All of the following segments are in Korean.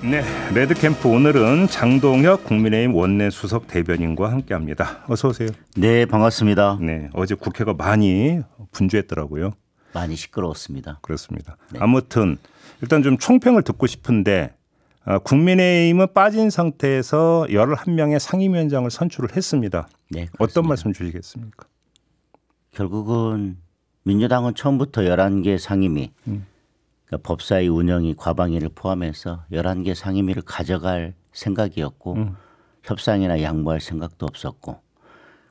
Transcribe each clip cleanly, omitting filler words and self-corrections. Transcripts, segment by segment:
네, 레드캠프 오늘은 장동혁 국민의힘 원내 수석 대변인과 함께합니다. 어서 오세요. 네, 반갑습니다. 네, 어제 국회가 많이 분주했더라고요. 많이 시끄러웠습니다. 그렇습니다. 네. 아무튼 일단 좀 총평을 듣고 싶은데 국민의힘은 빠진 상태에서 11명의 상임위원장을 선출을 했습니다. 네, 그렇습니다. 어떤 말씀 주시겠습니까? 결국은 민주당은 처음부터 11개 상임위, 그러니까 법사위 운영위, 과방위를 포함해서 11개 상임위를 가져갈 생각이었고 협상이나 양보할 생각도 없었고,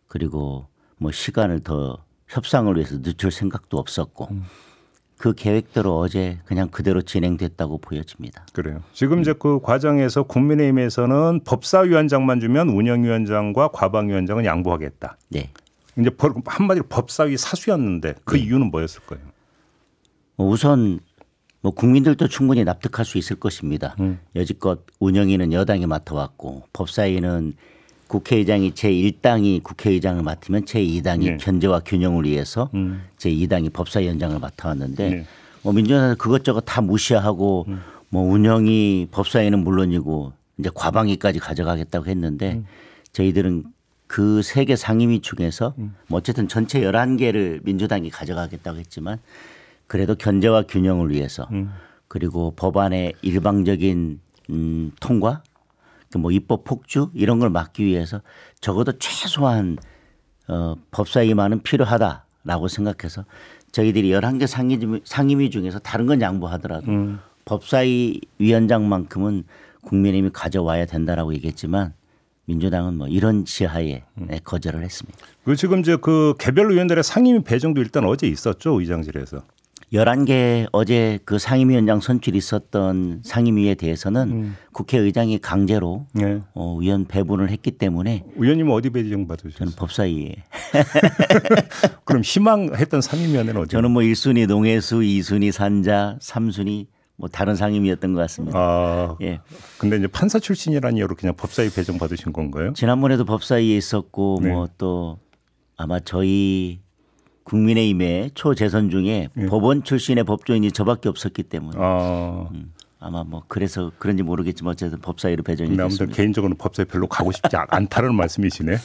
그리고 뭐 시간을 더 협상을 위해서 늦출 생각도 없었고, 그 계획대로 어제 그냥 그대로 진행됐다고 보여집니다. 그래요. 지금 이제 그 과정에서 국민의힘에서는 법사위원장만 주면 운영위원장과 과방위원장은 양보하겠다. 네. 이제 한마디로 법사위 사수였는데 그 이유는 뭐였을 거예요? 우선 뭐 국민들도 충분히 납득할 수 있을 것입니다. 여지껏 운영위는 여당이 맡아왔고 법사위는 국회의장이 제1당이 국회의장을 맡으면 제2당이 네. 견제와 균형을 위해서 제2당이 법사위원장을 맡아왔는데 네. 뭐 민주당은 그것저것 다 무시하고 뭐 운영위 법사위는 물론이고 이제 과방위까지 가져가겠다고 했는데 저희들은 그 3개 상임위 중에서 뭐 어쨌든 전체 11개를 민주당이 가져가겠다고 했지만 그래도 견제와 균형을 위해서 그리고 법안의 일방적인 통과 뭐 입법 폭주 이런 걸 막기 위해서 적어도 최소한 법사위만은 필요하다라고 생각해서 저희들이 11개 상임위 중에서 다른 건 양보하더라도 법사위 위원장만큼은 국민의힘이 가져와야 된다라고 얘기했지만 민주당은 뭐 이런 지하에 거절을 했습니다. 그 지금 이제 그 개별 의원들의 상임위 배정도 일단 어제 있었죠, 의장실에서. 11개 어제 그 상임위원장 선출이 있었던 상임위에 대해서는 국회의장이 강제로 네. 위원 배분을 했기 때문에 의원님은 어디 배정 받으셨어요? 저는 법사위에. 그럼 희망했던 상임위원회는 어디? 저는 뭐 1순위 농해수, 2순위 산자, 3순위 뭐 다른 상임위였던 것 같습니다. 아, 예. 근데 이제 판사 출신이라는 이유로 그냥 법사위 배정 받으신 건가요? 지난번에도 법사위에 있었고 네. 뭐 또 아마 저희 국민의힘의 초재선 중에 법원 출신의 법조인이 저밖에 없었기 때문에 아마 뭐 그래서 그런지 모르겠지만 어쨌든 법사위로 배정이 아무튼 됐습니다. 개인적으로 법사위 별로 가고 싶지 않다는 말씀이시네.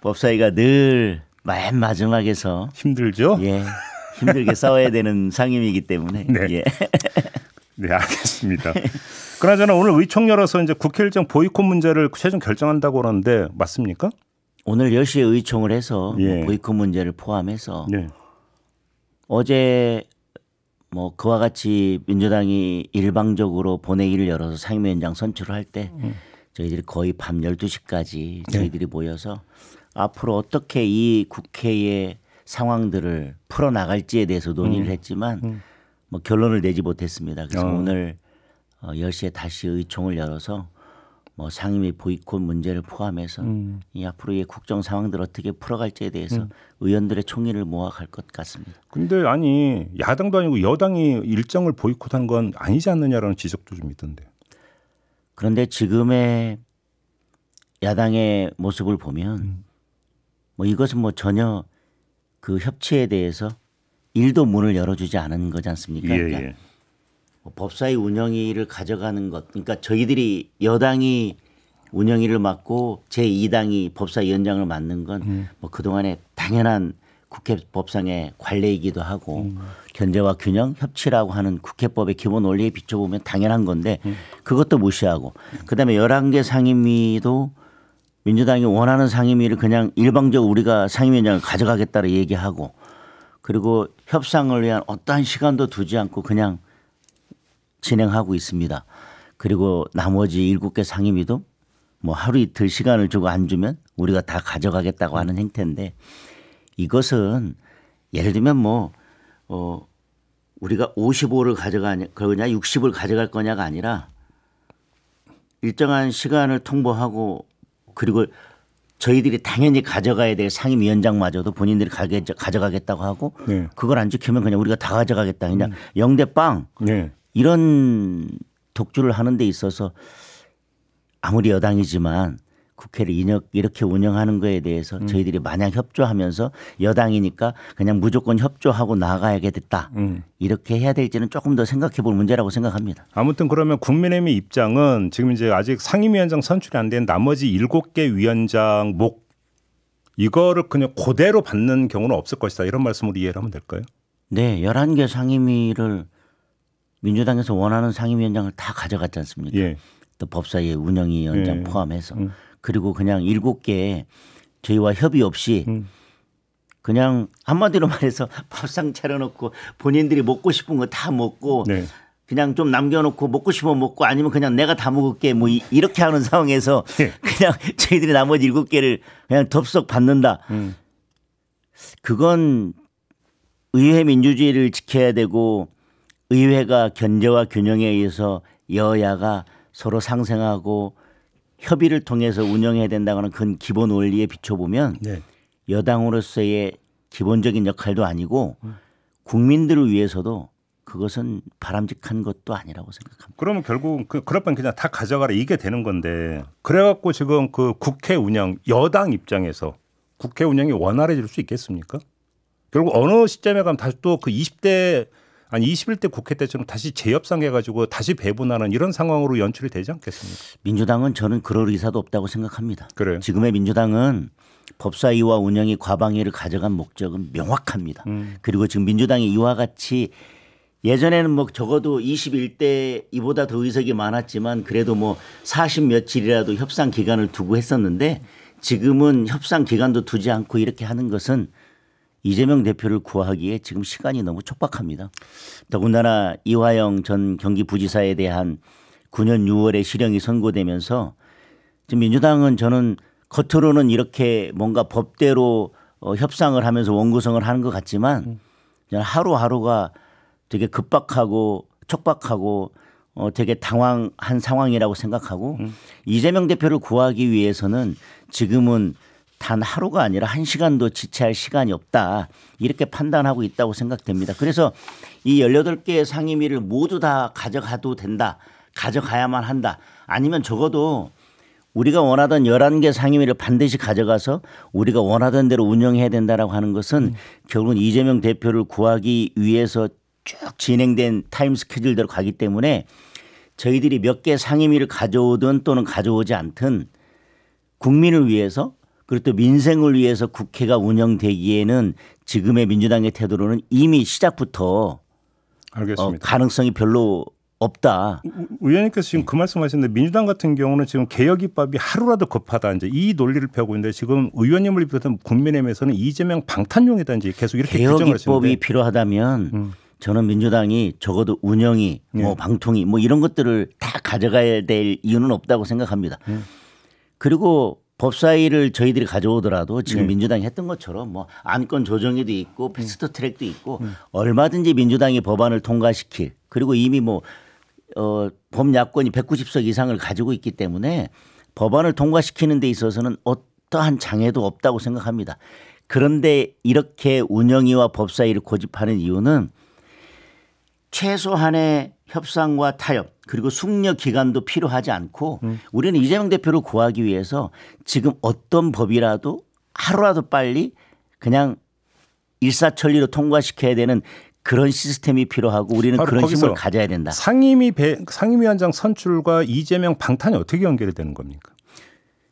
법사위가 늘 맨 마지막에서 힘들죠? 예 힘들게 싸워야 되는 상임이기 때문에 네. 예. 네, 알겠습니다. 그나저나 오늘 의총 열어서 이제 국회 일정 보이콧 문제를 최종 결정한다고 그러는데 맞습니까? 오늘 10시에 의총을 해서 예. 뭐 보이콧 문제를 포함해서 네. 어제 뭐 그와 같이 민주당이 일방적으로 본회의를 열어서 상임위원장 선출을 할 때 저희들이 거의 밤 12시까지 저희들이 모여서 앞으로 어떻게 이 국회의 상황들을 풀어나갈지에 대해서 논의를 했지만 뭐 결론을 내지 못했습니다. 그래서 오늘 10시에 다시 의총을 열어서 뭐 상임위 보이콧 문제를 포함해서 이 앞으로 이 국정 상황들 어떻게 풀어갈지에 대해서 의원들의 총의를 모아갈 것 같습니다. 근데 아니 야당도 아니고 여당이 일정을 보이콧한 건 아니지 않느냐라는 지적도 좀 있던데. 그런데 지금의 야당의 모습을 보면 뭐 이것은 뭐 전혀 그 협치에 대해서 일도 문을 열어주지 않은 거지 않습니까? 예, 그러니까 예. 뭐 법사위 운영위를 가져가는 것, 그러니까 저희들이 여당이 운영위를 맡고 제2당이 법사위원장을 맡는 건 뭐 그동안에 당연한 국회 법상의 관례이기도 하고 견제와 균형, 협치라고 하는 국회법의 기본 원리에 비춰보면 당연한 건데 그것도 무시하고 그다음에 11개 상임위도 민주당이 원하는 상임위를 그냥 일방적으로 우리가 상임위원장을 가져가겠다고 얘기하고 그리고 협상을 위한 어떠한 시간도 두지 않고 그냥 진행하고 있습니다. 그리고 나머지 7개 상임위도 뭐 하루 이틀 시간을 주고 안 주면 우리가 다 가져가겠다고 하는 행태인데 이것은 예를 들면 뭐 우리가 55를 가져가냐 그러냐 60을 가져갈 거냐가 아니라 일정한 시간을 통보하고 그리고 저희들이 당연히 가져가야 될 상임위원장마저도 본인들이 가져가겠다고 하고 네. 그걸 안 지키면 그냥 우리가 다 가져가겠다. 그냥 영대빵 네. 이런 독주를 하는 데 있어서 아무리 여당이지만 국회를 이렇게 운영하는 거에 대해서 저희들이 마냥 협조하면서 여당이니까 그냥 무조건 협조하고 나가야겠다. 이렇게 해야 될지는 조금 더 생각해 볼 문제라고 생각합니다. 아무튼 그러면 국민의힘의 입장은 지금 이제 아직 상임위원장 선출이 안 된 나머지 7개 위원장 목 이거를 그냥 그대로 받는 경우는 없을 것이다. 이런 말씀으로 이해를 하면 될까요? 네. 11개 상임위를 민주당에서 원하는 상임위원장을 다 가져갔지 않습니까? 예. 또 법사위 운영위원장 포함해서. 그리고 그냥 7개 저희와 협의 없이 그냥 한마디로 말해서 밥상 차려놓고 본인들이 먹고 싶은 거 다 먹고 네. 그냥 좀 남겨놓고 먹고 싶으면 먹고 아니면 그냥 내가 다 먹을게 뭐 이렇게 하는 상황에서 네. 그냥 저희들이 나머지 7개를 그냥 덥석 받는다. 그건 의회 민주주의를 지켜야 되고 의회가 견제와 균형에 의해서 여야가 서로 상생하고 협의를 통해서 운영해야 된다는 그런 기본 원리에 비춰보면 네. 여당으로서의 기본적인 역할도 아니고 국민들을 위해서도 그것은 바람직한 것도 아니라고 생각합니다. 그러면 결국 그럴 뻔 그냥 다 가져가라 이게 되는 건데 그래갖고 지금 그 국회 운영 여당 입장에서 국회 운영이 원활해질 수 있겠습니까? 결국 어느 시점에 가면 다시 또 그 21대 국회 때처럼 다시 재협상해가지고 다시 배분하는 이런 상황으로 연출이 되지 않겠습니까? 민주당은 저는 그럴 의사도 없다고 생각합니다. 그래요? 지금의 민주당은 법사위와 운영이 과방위를 가져간 목적은 명확합니다. 그리고 지금 민주당이 이와 같이 예전에는 뭐 적어도 21대 이보다 더 의석이 많았지만 그래도 뭐 40 며칠이라도 협상 기간을 두고 했었는데 지금은 협상 기간도 두지 않고 이렇게 하는 것은 이재명 대표를 구하기에 지금 시간이 너무 촉박합니다. 더군다나 이화영 전 경기부지사에 대한 9년 6월에 실형이 선고되면서 지금 민주당은 저는 겉으로는 이렇게 뭔가 법대로 협상을 하면서 원구성을 하는 것 같지만 하루하루가 되게 급박하고 촉박하고 되게 당황한 상황이라고 생각하고 이재명 대표를 구하기 위해서는 지금은 단 하루가 아니라 1시간도 지체할 시간이 없다 이렇게 판단하고 있다고 생각됩니다. 그래서 이 18개의 상임위를 모두 다 가져가도 된다. 가져가야만 한다. 아니면 적어도 우리가 원하던 11개 상임위를 반드시 가져가서 우리가 원하던 대로 운영해야 된다라고 하는 것은 결국은 이재명 대표를 구하기 위해서 쭉 진행된 타임 스케줄대로 가기 때문에 저희들이 몇 개 상임위를 가져오든 또는 가져오지 않든 국민을 위해서 그리고 또 민생을 위해서 국회가 운영되기에는 지금의 민주당의 태도로는 이미 시작부터 알겠습니다. 가능성이 별로 없다. 의원님께서 지금 그 말씀하셨는데 민주당 같은 경우는 지금 개혁 입법이 하루라도 급하다 이제 이 논리를 펴고 있는데 지금 의원님을 비롯한 국민의힘에서는 이재명 방탄용이다 이제 계속 이렇게 규정을 하시는데 개혁 입법이 필요하다면 저는 민주당이 적어도 운영이 뭐 방통위 뭐 이런 것들을 다 가져가야 될 이유는 없다고 생각합니다. 그리고 법사위를 저희들이 가져오더라도 지금 민주당이 했던 것처럼 뭐 안건 조정에도 있고 패스트 트랙도 있고 얼마든지 민주당이 법안을 통과시킬 그리고 이미 뭐 범야권이 190석 이상을 가지고 있기 때문에 법안을 통과시키는 데 있어서는 어떠한 장애도 없다고 생각합니다. 그런데 이렇게 운영위와 법사위를 고집하는 이유는 최소한의 협상과 타협 그리고 숙려 기간도 필요하지 않고 우리는 이재명 대표를 구하기 위해서 지금 어떤 법이라도 하루라도 빨리 그냥 일사천리로 통과시켜야 되는 그런 시스템이 필요하고 우리는 그런 힘을 가져야 된다. 상임위원장 선출과 이재명 방탄이 어떻게 연결이 되는 겁니까?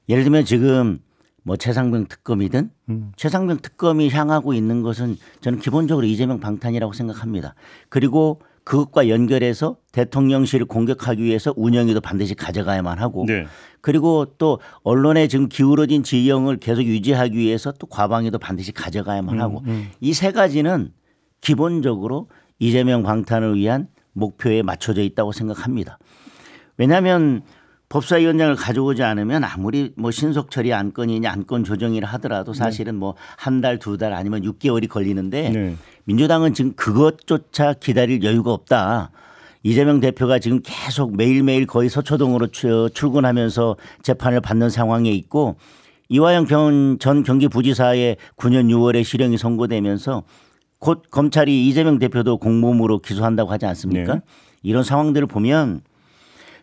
예를 들면 지금 뭐 최상병 특검이든 최상병 특검이 향하고 있는 것은 저는 기본적으로 이재명 방탄이라고 생각합니다. 그리고 그것과 연결해서 대통령실을 공격하기 위해서 운영위도 반드시 가져가야만 하고 네. 그리고 또 언론에 지금 기울어진 지형을 계속 유지하기 위해서 또 과방위도 반드시 가져가야만 하고 이 세 가지는 기본적으로 이재명 방탄을 위한 목표에 맞춰져 있다고 생각합니다. 왜냐하면 법사위원장을 가져오지 않으면 아무리 뭐 신속 처리 안건이냐 안건 조정이라 하더라도 사실은 뭐 한 달, 2달 아니면 6개월이 걸리는데 네. 민주당은 지금 그것조차 기다릴 여유가 없다. 이재명 대표가 지금 계속 매일매일 거의 서초동으로 출근하면서 재판을 받는 상황에 있고 이화영 전 경기부지사의 9년 6월에 실형이 선고되면서 곧 검찰이 이재명 대표도 공범으로 기소한다고 하지 않습니까? 네. 이런 상황들을 보면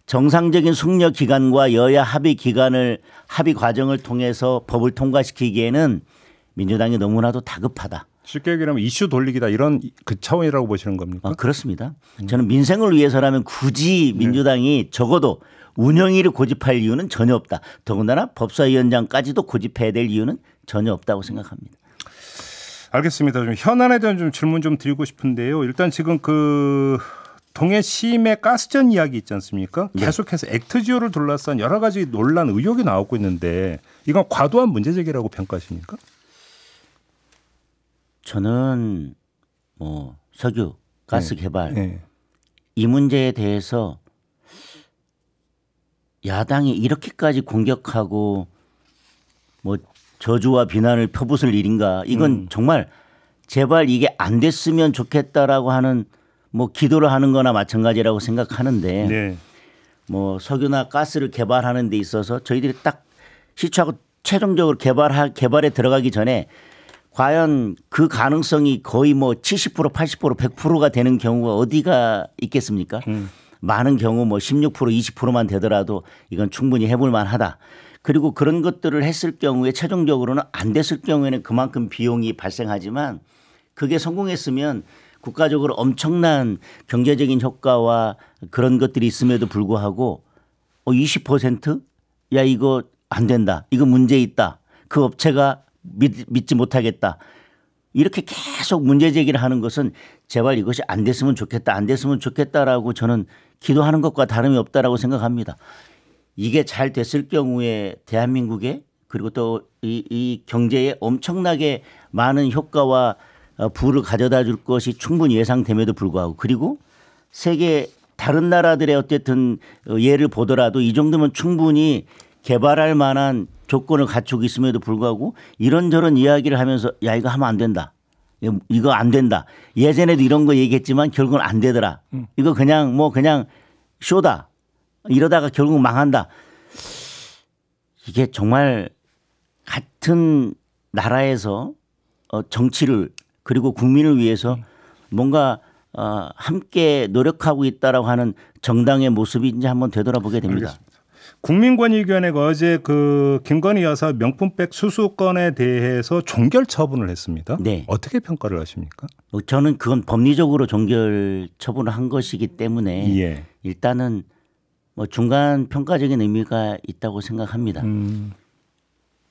정상적인 숙려 기간과 여야 합의 과정을 통해서 법을 통과시키기에는 민주당이 너무나도 다급하다. 쉽게 얘기하면 이슈 돌리기다 이런 그 차원이라고 보시는 겁니까? 그렇습니다. 저는 민생을 위해서라면 굳이 민주당이 적어도 운영위를 고집할 이유는 전혀 없다. 더군다나 법사위원장까지도 고집해야 될 이유는 전혀 없다고 생각합니다. 알겠습니다. 좀 현안에 대한 좀 질문 좀 드리고 싶은데요. 일단 지금 그 동해 시임의 가스전 이야기 있지 않습니까? 계속해서 액트지오를 둘러싼 여러 가지 논란 의혹이 나오고 있는데 이건 과도한 문제 제기라고 평가하십니까? 저는 석유 가스 개발 이 문제에 대해서 야당이 이렇게까지 공격하고 저주와 비난을 펴붓을 일인가? 이건 정말 제발 이게 안 됐으면 좋겠다라고 하는 기도를 하는 거나 마찬가지라고 생각하는데 석유나 가스를 개발하는 데 있어서 저희들이 딱 시추하고 최종적으로 개발에 들어가기 전에 과연 그 가능성이 거의 70%, 80%, 100%가 되는 경우가 어디가 있겠습니까? 많은 경우 16%, 20%만 되더라도 이건 충분히 해볼 만하다. 그리고 그런 것들을 했을 경우에 최종적으로는 안 됐을 경우에는 그만큼 비용이 발생하지만 그게 성공했으면 국가적으로 엄청난 경제적인 효과와 그런 것들이 있음에도 불구하고 20%? 야 이거 안 된다. 이거 문제 있다. 그 업체가 믿지 못하겠다. 이렇게 계속 문제 제기를 하는 것은 제발 이것이 안 됐으면 좋겠다. 안 됐으면 좋겠다라고 저는 기도하는 것과 다름이 없다라고 생각합니다. 이게 잘 됐을 경우에 대한민국에 그리고 또 이 경제에 엄청나게 많은 효과와 부를 가져다 줄 것이 충분히 예상됨에도 불구하고 그리고 세계 다른 나라들의 어쨌든 예를 보더라도 이 정도면 충분히 개발할 만한 조건을 갖추고 있음에도 불구하고 이런저런 이야기를 하면서 야 이거 하면 안 된다. 이거 안 된다. 예전에도 이런 거 얘기했지만 결국은 안 되더라. 이거 그냥 그냥 쇼다. 이러다가 결국 망한다. 이게 정말 같은 나라에서 정치를 그리고 국민을 위해서 뭔가 함께 노력하고 있다라고 하는 정당의 모습인지 한번 되돌아보게 됩니다. 알겠습니다. 국민권익위원회가 어제 그 김건희 여사 명품백 수수 건에 대해서 종결 처분을 했습니다. 네. 어떻게 평가를 하십니까? 저는 그건 법리적으로 종결 처분을 한 것이기 때문에 일단은 중간 평가적인 의미가 있다고 생각합니다.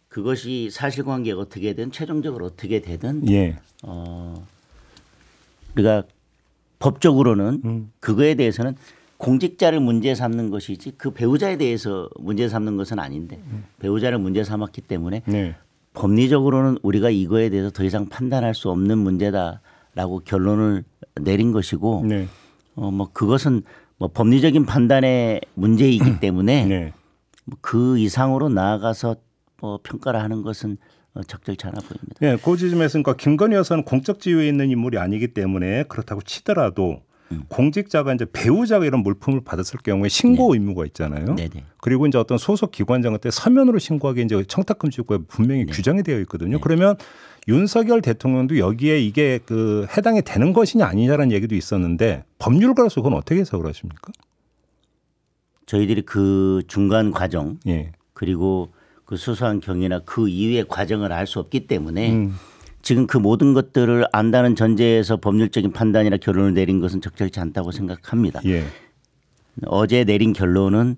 그것이 사실관계가 어떻게든 최종적으로 어떻게 되든 우리가 법적으로는 그거에 대해서는 공직자를 문제 삼는 것이지 그 배우자에 대해서 문제 삼는 것은 아닌데 배우자를 문제 삼았기 때문에 법리적으로는 우리가 이거에 대해서 더 이상 판단할 수 없는 문제다라고 결론을 내린 것이고 그것은 법리적인 판단의 문제이기 때문에 그 이상으로 나아가서 평가를 하는 것은 적절치 않아 보입니다. 네, 그 지점에서 그러니까 김건희 여사는 공적 지위에 있는 인물이 아니기 때문에 그렇다고 치더라도 공직자가 이제 배우자가 이런 물품을 받았을 경우에 신고 의무가 있잖아요. 그리고 이제 어떤 소속 기관장한테 서면으로 신고하기 이제 청탁금지구에 분명히 규정이 되어 있거든요. 그러면 윤석열 대통령도 여기에 이게 그 해당이 되는 것이냐 아니냐라는 얘기도 있었는데 법률가로서 그건 어떻게 해석을 하십니까? 저희들이 그 중간 과정 그리고 그 수사한 경위나 그 이후의 과정을 알 수 없기 때문에 지금 그 모든 것들을 안다는 전제에서 법률적인 판단이나 결론을 내린 것은 적절치 않다고 생각합니다. 어제 내린 결론은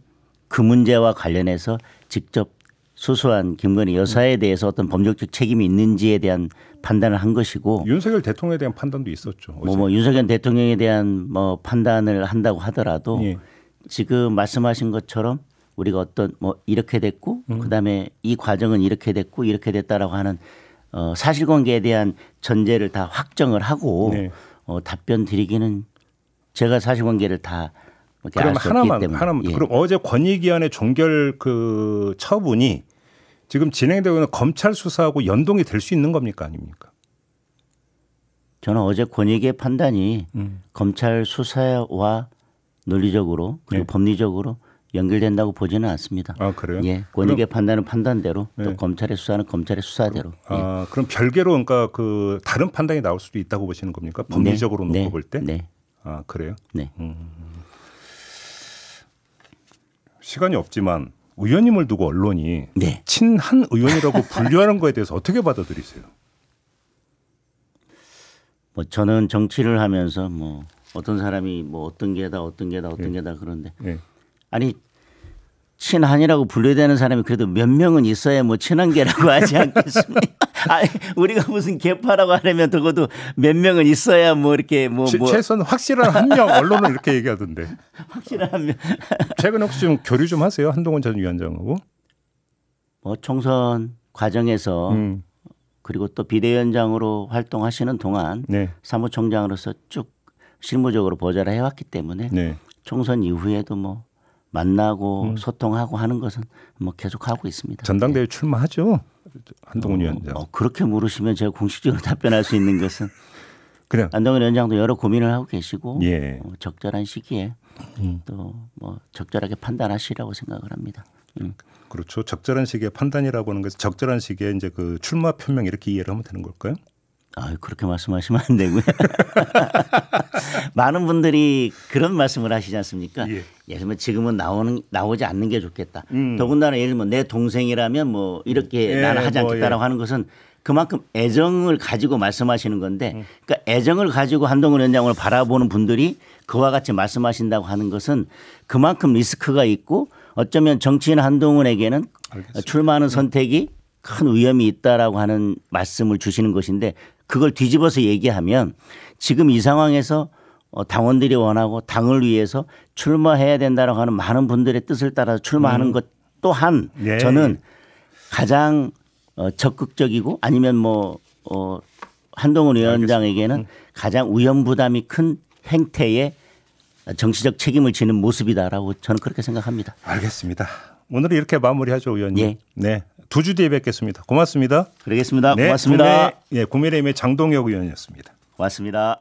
그 문제와 관련해서 직접 수수한 김건희 여사에 대해서 어떤 법률적 책임이 있는지에 대한 판단을 한 것이고 윤석열 대통령에 대한 판단도 있었죠. 윤석열 대통령에 대한 판단을 한다고 하더라도 지금 말씀하신 것처럼 우리가 어떤 이렇게 됐고 그다음에 이 과정은 이렇게 됐고 이렇게 됐다라고 하는 사실관계에 대한 전제를 다 확정을 하고 답변 드리기는 제가 사실관계를 다 그럼 하나만 그럼 어제 권익위원회 종결 그 처분이 지금 진행되고 있는 검찰 수사하고 연동이 될 수 있는 겁니까 아닙니까? 저는 어제 권익위의 판단이 검찰 수사와 논리적으로 그리고 법리적으로 연결된다고 보지는 않습니다. 아 그래요? 권익위의 판단은 판단대로 또 검찰의 수사는 검찰의 수사대로. 그럼 별개로 그러니까 그 다른 판단이 나올 수도 있다고 보시는 겁니까? 법리적으로 놓고 볼 때? 아 그래요? 시간이 없지만 의원님을 두고 언론이 네. 친한 의원이라고 분류하는 거에 대해서 어떻게 받아들이세요? 뭐 저는 정치를 하면서 뭐 어떤 사람이 뭐 어떤 게다 그런데 네. 아니 친한이라고 분류되는 사람이 그래도 몇 명은 있어야 뭐 친한 게라고 하지 않겠습니까? 아니 우리가 무슨 개파라고 하려면 적어도 몇 명은 있어야 뭐 이렇게 뭐 최소한 확실한 한 명 언론은 이렇게 얘기하던데. 확실한 한 명. 최근에 혹시 좀 교류 좀 하세요? 한동훈 전 위원장하고? 뭐 총선 과정에서 그리고 또 비대위원장으로 활동하시는 동안 네. 사무총장으로서 쭉 실무적으로 보좌를 해왔기 때문에 네. 총선 이후에도 뭐 만나고 소통하고 하는 것은 뭐 계속 하고 있습니다. 전당대회 출마하죠, 한동훈 위원장. 그렇게 물으시면 제가 공식적으로 답변할 수 있는 것은 그냥 한동훈 위원장도 여러 고민을 하고 계시고 예. 적절한 시기에 또 뭐 적절하게 판단하시라고 생각을 합니다. 그렇죠. 적절한 시기에 판단이라고 하는 것은 적절한 시기에 이제 그 출마 표명 이렇게 이해를 하면 되는 걸까요? 아, 그렇게 말씀하시면 안 되고요. 많은 분들이 그런 말씀을 하시지 않습니까? 예. 예를 들면 지금은 나오지 않는 게 좋겠다. 더군다나 예를 들면 내 동생이라면 뭐 이렇게 나는 하지 않겠다라고 하는 것은 그만큼 애정을 가지고 말씀하시는 건데 그러니까 애정을 가지고 한동훈 위원장을 바라보는 분들이 그와 같이 말씀하신다고 하는 것은 그만큼 리스크가 있고 어쩌면 정치인 한동훈에게는 알겠습니다. 출마하는 선택이 큰 위험이 있다라고 하는 말씀을 주시는 것인데 그걸 뒤집어서 얘기하면 지금 이 상황에서 당원들이 원하고 당을 위해서 출마해야 된다라고 하는 많은 분들의 뜻을 따라서 출마하는 것 또한 예. 저는 가장 적극적이고 아니면 뭐 한동훈 위원장에게는 가장 위험 부담이 큰 행태의 정치적 책임을 지는 모습이다라고 저는 그렇게 생각합니다. 알겠습니다. 오늘은 이렇게 마무리하죠, 의원님. 예. 네, 2주 뒤에 뵙겠습니다. 고맙습니다. 그러겠습니다. 네, 고맙습니다. 국민의힘의 장동혁 의원이었습니다. 고맙습니다.